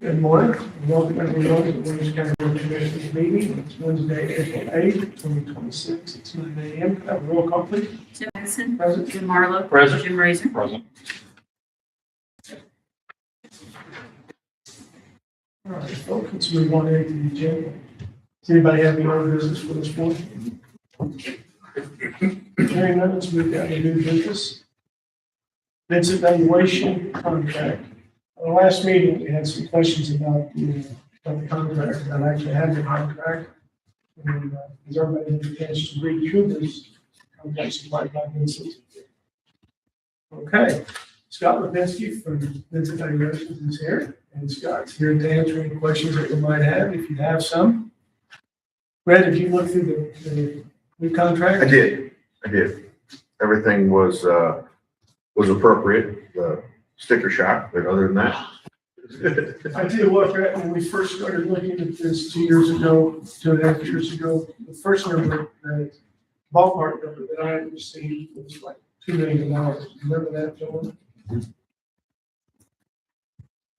Good morning. Welcome everyone to the Williams County Road Commissioners meeting. It's Wednesday, April 8th, 2026. It's 9 a.m. Can I have a roll call, please? Tim Henson. Present. Jim Marlowe. Present. Jim Razor. Present. All right, folks, let's move on into the agenda. Does anybody have any other business for this morning? Hearing none, let's move down to new business. Bids evaluation contract. At the last meeting, we had some questions about the contract, about actually having a contract. And has everybody had a chance to read through this contract supplied by Vincent? Okay, Scott Lipinski from Vincent Evaluations is here, and Scott's here to answer any questions that you might have, if you have some. Brad, did you look through the new contract? I did. Everything was appropriate. The sticker shock, but other than that. I tell you what, Brad, when we first started looking at this 2 years ago, 2.5 years ago, the first number, the ballpark number that I had received was like $2 million. Remember that, John?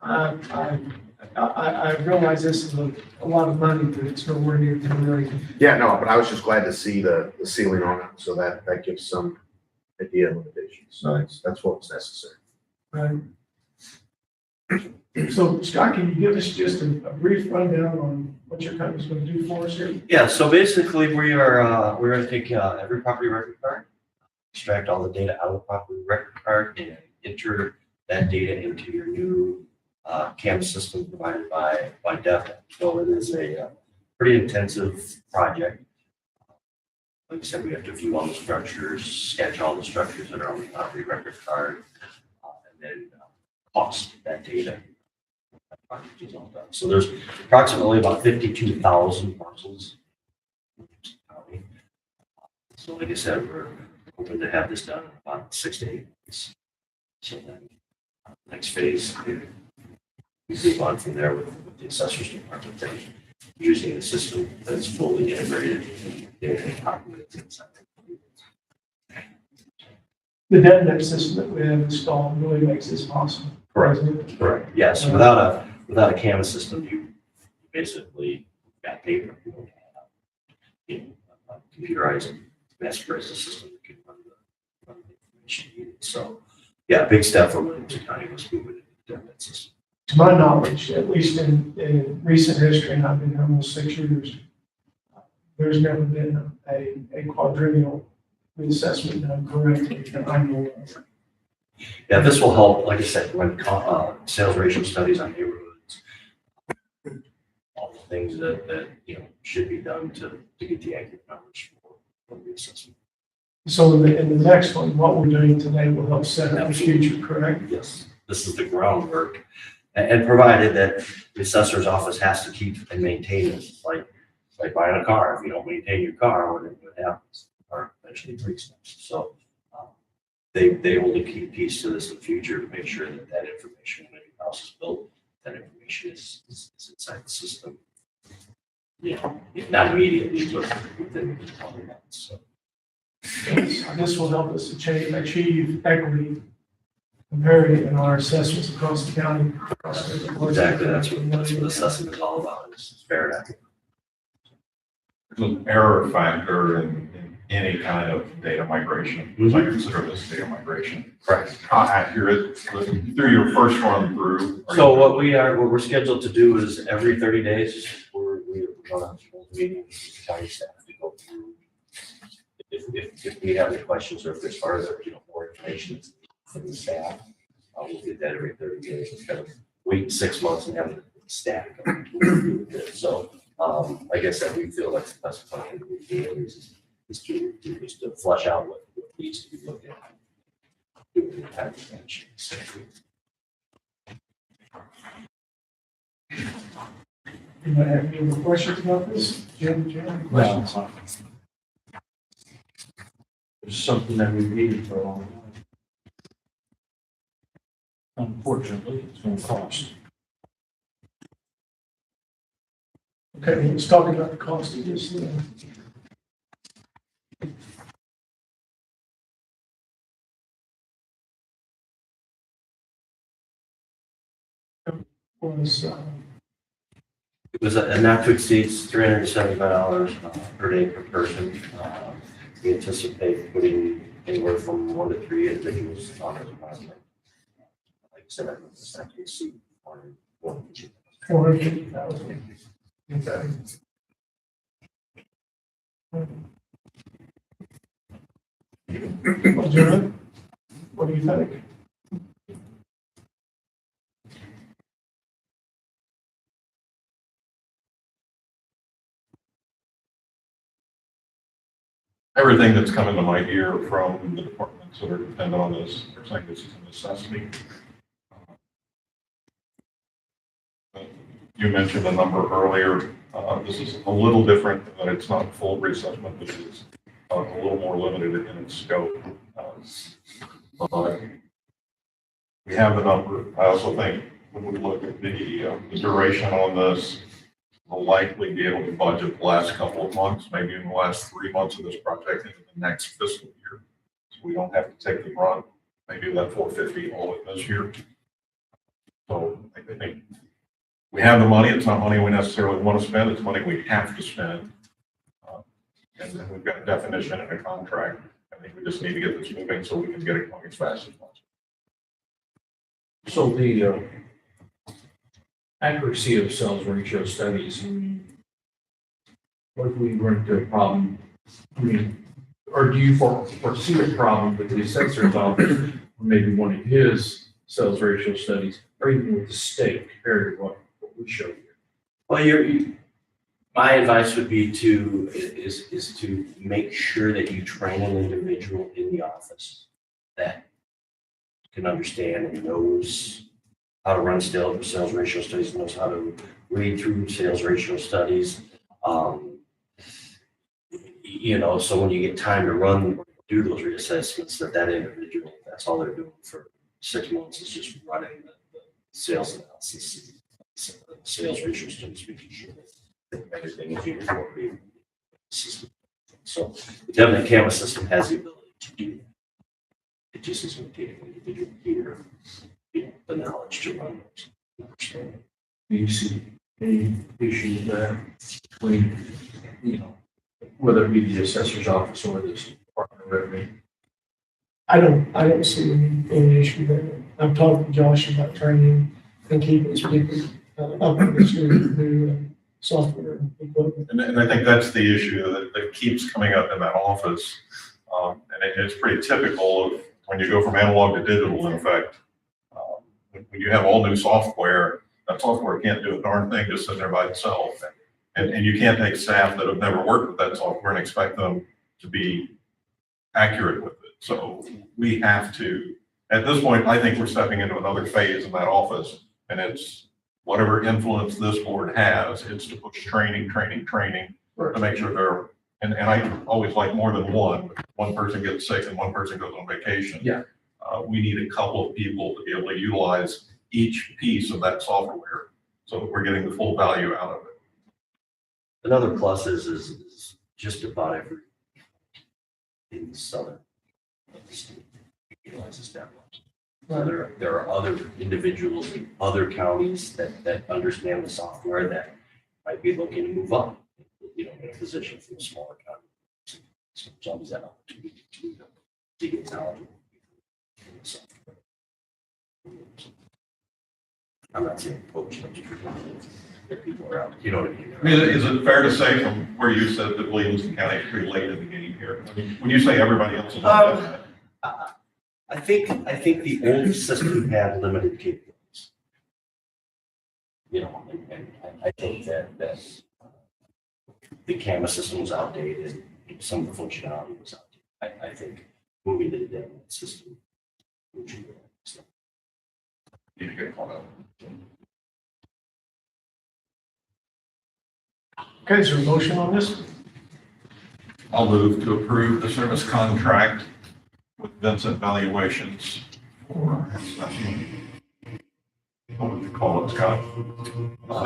I realize this is a lot of money, but it's nowhere near $2 million. Yeah, no, but I was just glad to see the ceiling on it, so that gives some idea of limitations. So that's what was necessary. Right. So Scott, can you give us just a brief rundown on what your company's going to do for us here? Yeah, so basically we're going to take every property record card, extract all the data out of the property record card, and enter that data into your new CAM system provided by DevNet. So it is a pretty intensive project. Like I said, we have to view all the structures, sketch all the structures that are on the property record card, and then cost that data. So there's approximately about 52,000 parcels. So like I said, we're hoping to have this done in about 6 to 8 months. So then next phase, we move on from there with the assessor's department, and using a system that's fully integrated and populated inside. The DevNet system that we have installed really makes this possible. Correct. Correct. Yes, without a CAM system, you basically got paper. You know, computerized, masterized the system that can run the information needed. So, yeah, big step for Williams County was moving to that system. To my knowledge, at least in recent history, and I've been here almost 6 years, there's never been a quadrennial reassessment done correctly that I know of. Yeah, this will help, like I said, run sales ratio studies on neighborhoods, all the things that should be done to get the accurate numbers for the assessment. So in the next one, what we're doing today will help set up the future, correct? Yes, this is the groundwork, and provided that the assessor's office has to keep and maintain this, like buying a car. If you don't maintain your car, what happens? The car eventually breaks down. So they will keep piece to this in the future to make sure that information, when your house is built, that information is inside the system. Not immediately, but within a couple of months. So. This will help us achieve equity and parity in our assessments across the county. Exactly, that's what assessment is all about. It's fair and accurate. There's an error factor in any kind of data migration, which I consider this data migration. Correct. How accurate through your first run through? So what we're scheduled to do is every 30 days, we're going to have a meeting with the county staff to go through. If we have any questions or if there's further, more information from the staff, we'll get that every 30 days. Instead of waiting 6 months and having staff come through with it. So, like I said, we feel like the best plan to do is to flush out what needs to be looked at. Doing the type of action. Anybody have any more questions about this? Jim, any questions? It's something that we've needed for a long time. Unfortunately, it's going to cost. Okay, let's talk about the cost of this. was, It was a not to exceed $375 per day per person. We anticipate putting anywhere from 1 to 3 individuals on this project. Like I said, I think it's not to exceed 1. 450,000. Okay. Jared, what do you think? Everything that's come into my ear from the departments that are dependent on this, are saying this is a necessity. You mentioned a number earlier. This is a little different, that it's not full reassessment, but it's a little more limited in its scope. But we have the number. I also think when we look at the duration on this, we'll likely be able to budget the last couple of months, maybe in the last 3 months of this project into the next fiscal year. So we don't have to take the brunt, maybe that 450 all in this year. So I think we have the money. It's not money we necessarily want to spend. It's money we have to spend. And then we've got a definition in a contract. I think we just need to get this moving so we can get it going as fast as possible. So the accuracy of sales ratio studies, what if we run into a problem? I mean, or do you foresee a problem with the assessor's office, or maybe one of his sales ratio studies, or even with the state compared to what we showed you? Well, my advice would be is to make sure that you train an individual in the office that can understand and knows how to run sales ratio studies, knows how to read through sales ratio studies. So when you get time to do those reassessments, that individual, that's all they're doing for 6 months is just running the sales analysis, sales ratio studies, making sure that everything is uniform. So the definitely Canvas system has the ability to do that. It just is going to take an individual here, the knowledge to run those. Understand. Do you see any issues there between, whether it be the assessor's office or this Department of Revenue? I don't see any issue there. I've talked to Josh about training and keeping his people up to speed with new software and equipment. And I think that's the issue that keeps coming up in that office. And it's pretty typical of when you go from analog to digital, in effect. When you have all new software, that software can't do a darn thing just sitting there by itself. And you can't take staff that have never worked with that software and expect them to be accurate with it. So we have to, at this point, I think we're stepping into another phase in that office, and it's whatever influence this board has, it's to push training to make sure they're, and I always like more than one. One person gets sick and one person goes on vacation. Yeah. We need a couple of people to be able to utilize each piece of that software so that we're getting the full value out of it. Another plus is just about every in the southern state utilizes that one. There are other individuals in other counties that understand the software that might be looking to move up, in a position from a smaller county. So there's always that opportunity to get knowledge. I'm not saying poach, I'm just get people around, you know what I mean? I mean, is it fair to say from where you said that Williamson County is pretty late in the game here? When you say everybody else is on that, I think the old system had limited capabilities. And I think that the camera system was outdated, some of the functionality was outdated. I think moving to the demo system would be good. need to get caught up. Okay, is there a motion on this? I'll move to approve the service contract with Vincent Valuations for, what would you call it, Scott?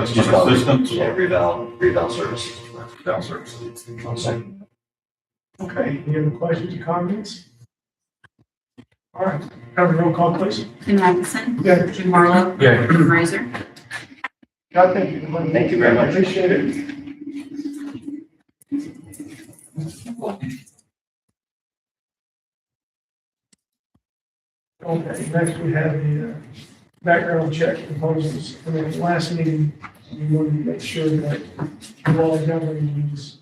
Assistance? Yeah, reval services. Down services. Okay, any other questions or comments? All right, have a roll call, please. Tim Atkinson. Yeah. Jim Marlowe. Yeah. Jim Riser. Scott, thank you. Thank you very much. Appreciate it. Okay, next we have the background check proposals. And then last meeting, we wanted to make sure that you all governed these.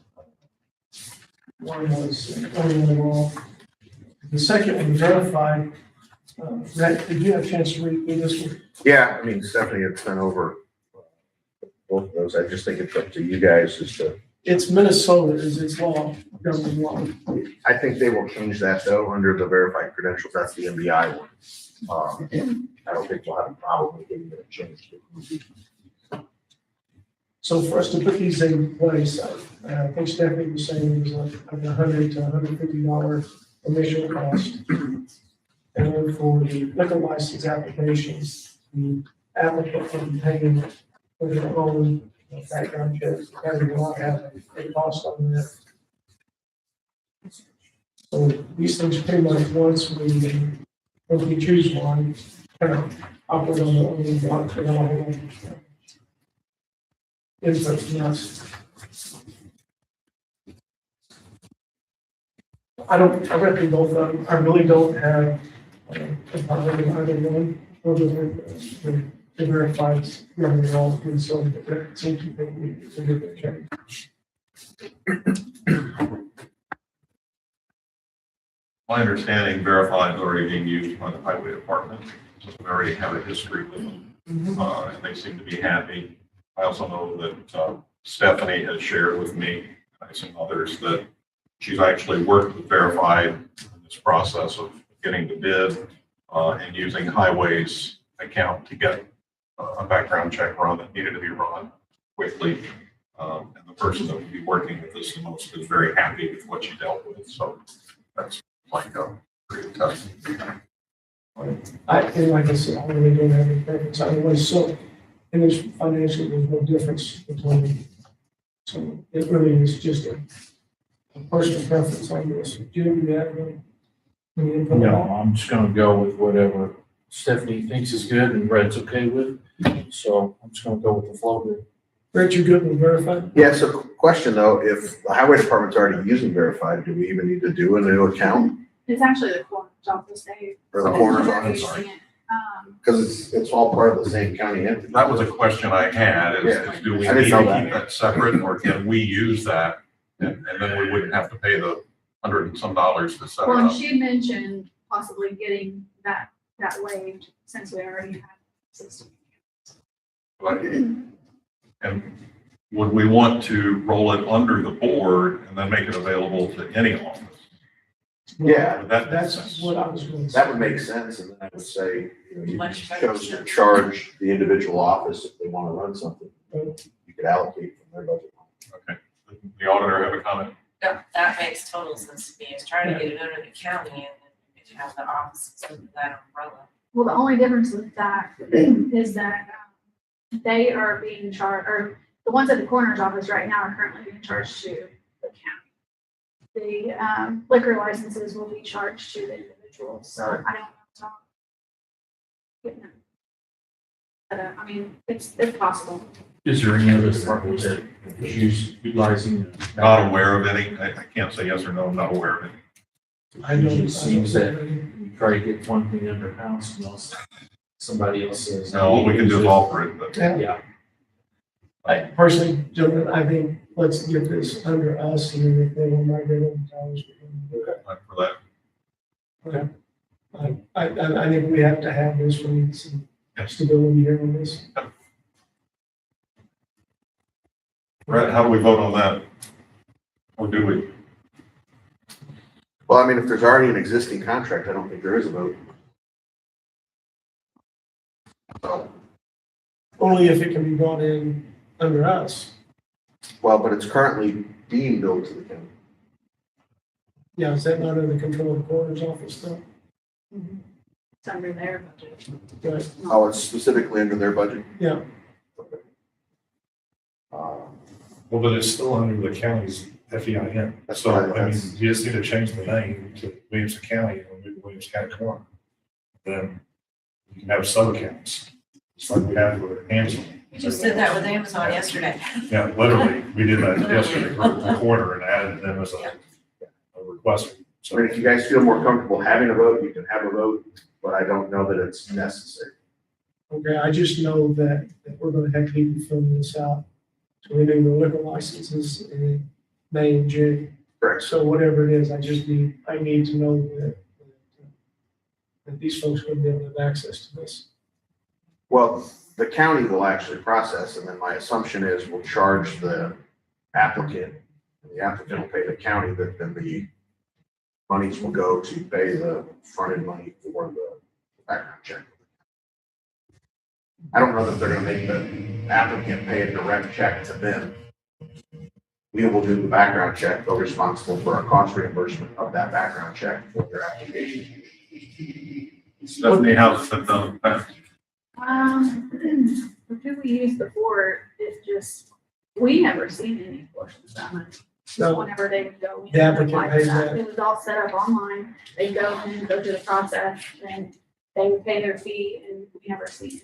One was only law. The second one, verified. Matt, did you have a chance to read through this one? Yeah, I mean, Stephanie had sent over both of those. I just think it's up to you guys as to, It's Minnesota, is its law, governing law. I think they will change that though, under the verified credentials. That's the MBI one. I don't think we'll have a problem with getting it changed. So for us to put these in place, I think Stephanie was saying it was like $100 to $150 initial cost. And then for the liquor license applications, the applicant will be paying for their own background checks, and will not have a cost on that. So these things pretty much once we choose one, kind of operate on the own block for all input from us. I read through both of them. I really don't have a problem with either one. Those are the verified revenue laws, and so that seems to be a good change. My understanding, verified is already being used by the highway department, so we already have a history with them, and they seem to be happy. I also know that Stephanie has shared with me, and some others, that she's actually worked with verified in this process of getting the bid and using highways account to get a background check run that needed to be run quickly. And the person that would be working with us the most is very happy with what she dealt with, so that's like a pretty tough. And like I said, I really don't have any preference either way, so, and there's financially, there's no difference between them. So it really is just a personal preference on this. Jim, do you have any input? No, I'm just gonna go with whatever Stephanie thinks is good and Red's okay with. So I'm just gonna go with the flow here. Brett, you good with verified? Yeah, so question though, if the highway department's already using verified, do we even need to do a new account It's actually the coroner's office, they. for the coroner's they're office? using it. Because it's all part of the same county entity. That was a question I had, is do we I need didn't to know that. keep that separate, or can we use that? And then we wouldn't have to pay the $100 and some to set it Well, and up. she had mentioned possibly getting that waived since we already have a system. But- And would we want to roll it under the board and then make it available to any office? Yeah, Would that make That's sense? what I was going to say. that would make sense, and then I would say, you know, you Much could better chose to sense. charge the individual office if they want to run something. You could allocate from their budget. The auditor have a comment? That makes total sense to me. It's trying to get it under the county and then you have the offices under that umbrella. Well, the only difference with that is that they are being charged, or the ones at the coroner's office right now are currently being charged to the county. The liquor licenses will be charged to the individual, so I don't know. Getting them. But, I mean, it's possible. Is there any other departments that use utilizing? Not aware of any. I can't say yes or no, I'm not aware of any. I know. It seems that we try to get one thing under house and else somebody else says. No, all we can do is offer it, but Yeah, I personally, gentlemen, I think let's get this under us, and then if they want to migrate over to ours, we can do it. for that, I think we have to have this, we need some stability here on this. Brett, how do we vote on that? Or do we? Well, I mean, if there's already an existing contract, I don't think there is a vote. So, Only if it can be brought in under us. well, but it's currently being billed to the county. Yeah, is that not under the control of the coroner's office though? It's under their budget. Right, Oh, it's specifically under their budget? yeah, Well, but it's still under the county's FEIN. That's So, right, I mean, that's- you just need to change the name to Williamson County and move to Williamson County Coroner. Then you can have sub-accounts, just like we have for Angela. We just did that with Amazon yesterday. Yeah, literally, we did that yesterday, the quarter, and added them as a request. So if you guys feel more comfortable having a vote, you can have a vote, but I don't know that it's necessary. Okay, I just know that we're gonna have people filling this out. So we do the liquor licenses in May and June. Correct. So whatever it is, I need to know that these folks will be able to have access to this. Well, the county will actually process, and then my assumption is we'll charge the applicant, and the applicant will pay the county, that then the monies will go to pay the front-end money for the background check. I don't know that they're gonna make the applicant pay a direct check to them. We will do the background check, they're responsible for our cost reimbursement of that background check for their application. Stephanie, how's it been done? The who we used before, it just, we never seen any portions of it. So Whenever they would go in. The applicant apply for pays that. that. It was all set up online. They go in, go through the process, and they would pay their fee, and we never see it.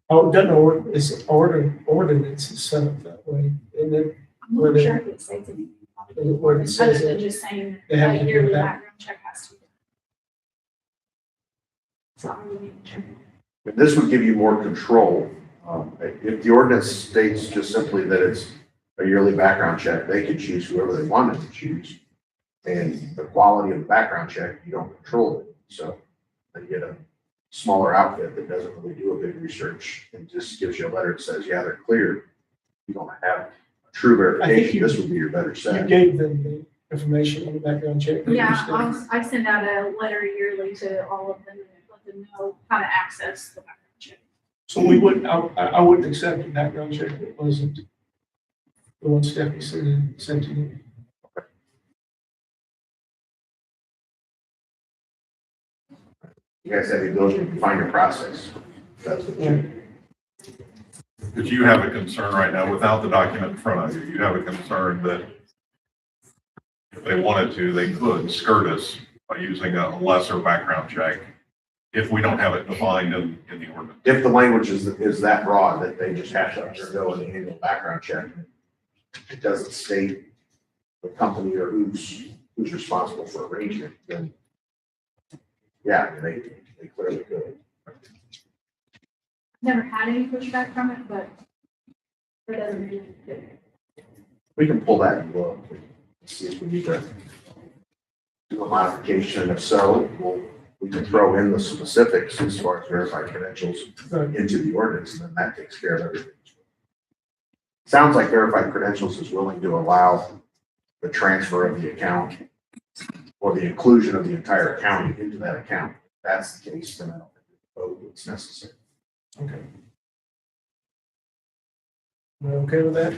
oh, doesn't order, it's ordinance is set up that way, and then I'm Where not they- sure if it says anything. where it says Other than that just saying they have a to do yearly that. background check has to be done. So I really need to check. This would give you more control. If the ordinance states just simply that it's a yearly background check, they could choose whoever they wanted to choose. And the quality of the background check, you don't control it. So they get a smaller outfit that doesn't really do a big research and just gives you a letter that says, yeah, they're cleared. You don't have a true verification. This would be your better you set. gave them the information on the background check. Yeah, I send out a letter yearly to all of them and let them know how to access the background check. So we wouldn't, I wouldn't accept a background check if it wasn't the one Stephanie sent to you. You guys have the ability to find your process. That's what you. But you have a concern right now, without the document in front of you, you have a concern that if they wanted to, they could skirt us by using a lesser background check if we don't have it defined in the ordinance. If the language is that broad that they just have to undergo an annual background check, it doesn't state the company or who's responsible for arranging it, then yeah, they clearly could. Never had any pushback from it, but it doesn't mean it. We can pull that and look, and see if we need to do a modification. If so, we can throw in the specifics as far as verified credentials into the ordinance, and then that takes care of everything. Sounds like verified credentials is willing to allow the transfer of the account or the inclusion of the entire account into that account. If that's the case, then I don't think the vote is necessary. Okay. Am I okay with that?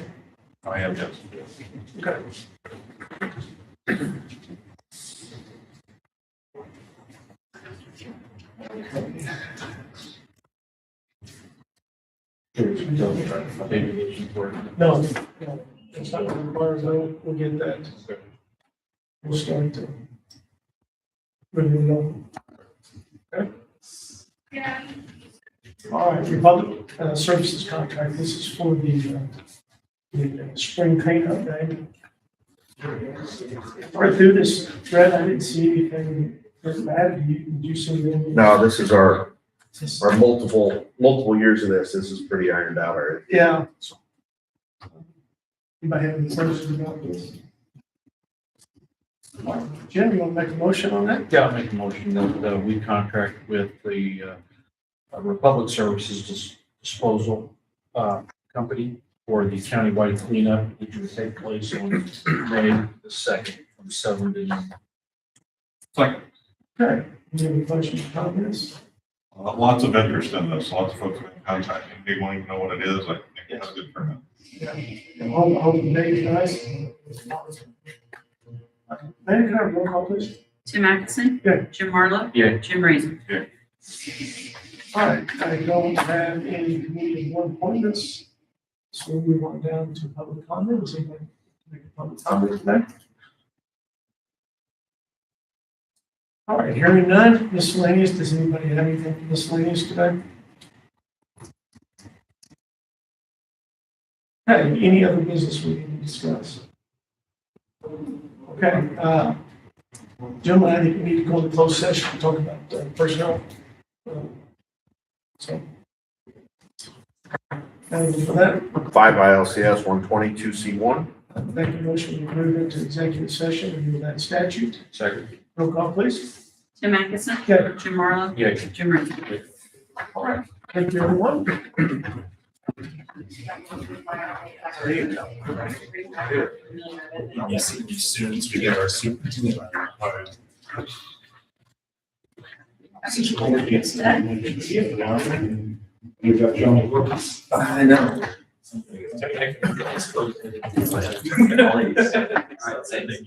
I am, yes. Okay. No, it's not required, we'll get that. We'll start to. Moving on. Okay. Yeah. All right, Republic Services contract, this is for the spring cleanup day. Right through this thread, I didn't see anything that's bad. Did you see anything? No, this is our multiple years of this. This is pretty ironed out already. Yeah. Anybody have any questions about this? Jim, you want to make a motion on that? Yeah, I'll make a motion that we contract with the Republic Services disposal company for the countywide cleanup, which will take place on May the 2nd from 7 to 9. Second. Okay. Any questions, comments? Lots of interest in this, lots of folks have been contacting me, wanting to know what it is. I think that's good for them. I hope the day is nice. Mayor, can I have a roll call, please? Tim Atkinson? Yeah. Jim Harlow? Yeah. Jim Raisik? All right, I don't have any committee board appointments. So we'll move on down to public comment. Does anybody make a public comment today? All right, hearing none, miscellaneous. Does anybody have anything miscellaneous today? Okay, any other business we need to discuss? Okay, gentlemen, I think we need to go into closed session to talk about personnel. So. Anything for that? 5 ILCS 122C1. Make a motion to move into executive session and do that statute. Second. Roll call, please. Tim Atkinson. Yeah. Jim Marlowe. Yeah. Jim Riggins. Thank you, everyone. Yes, as soon as we get our superintendent. We've got John. I know. All right, same thing.